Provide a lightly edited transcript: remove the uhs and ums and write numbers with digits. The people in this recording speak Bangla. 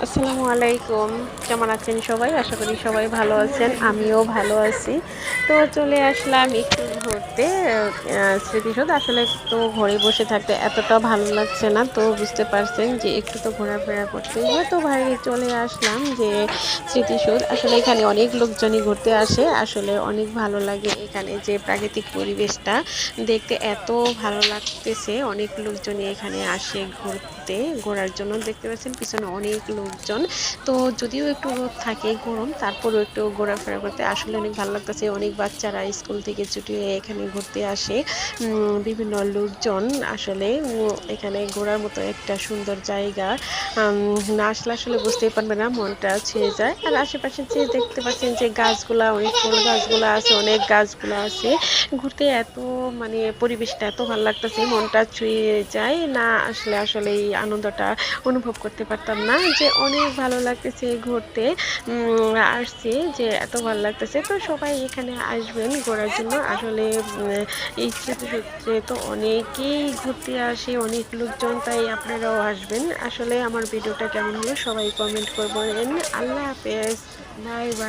আসসালামু আলাইকুম। কেমন আছেন সবাই? আশা করি সবাই ভালো আছেন। আমিও ভালো আছি। তো চলে আসলাম একটু ঘুরতে। স্মৃতিসৌধ আসলে তো ঘরে বসে থাকতে এতটা ভালো লাগছে না। তো বুঝতে পারছেন যে একটু তো ঘোরাফেরা করতেই হয়। তো বাইরে চলে আসলাম যে স্মৃতিসৌধ। আসলে এখানে অনেক লোকজনই ঘুরতে আসে। আসলে অনেক ভালো লাগে এখানে যে প্রাকৃতিক পরিবেশটা দেখতে এত ভালো লাগতেছে। অনেক লোকজনই এখানে আসে ঘোরার জন্য। দেখতে পাচ্ছেন পিছনে অনেক লোকজন। তো যদিও একটু রোদ থাকে, গরম, তারপরেও একটু ঘোরাফেরা করতে আসলে অনেক ভালো লাগতেছে। অনেক বাচ্চারা স্কুল থেকে ছুটি হয়ে এখানে ঘুরতে আসে। বিভিন্ন লোকজন আসলে এখানে ঘোরার মতো একটা সুন্দর জায়গা। না আসলে আসলে বুঝতেই পারবে না, মনটা ছুঁয়ে যায়। আর আশেপাশে যে দেখতে পাচ্ছেন যে গাছগুলা, অনেক ফুল গাছগুলা আছে, অনেক গাছগুলা আছে। ঘুরতে এত মানে পরিবেশটা এত ভালো লাগতেছে, মনটা ছুঁয়ে যায়। না আসলে আসলে এই আনন্দটা অনুভব করতে পারতাম না যে অনেক ভালো লাগতেছে ঘুরতে। আসছি যে এত ভালো লাগতেছে। তো সবাই এখানে আসবেন ঘোরার জন্য। আসলে এই স্মৃতিসৌধে তো অনেকেই ঘুরতে আসে, অনেক লোকজন, তাই আপনারাও আসবেন। আসলে আমার ভিডিওটা কেমন হলো সবাই কমেন্ট করবেন। আল্লাহ হাফেজ। Bye bye.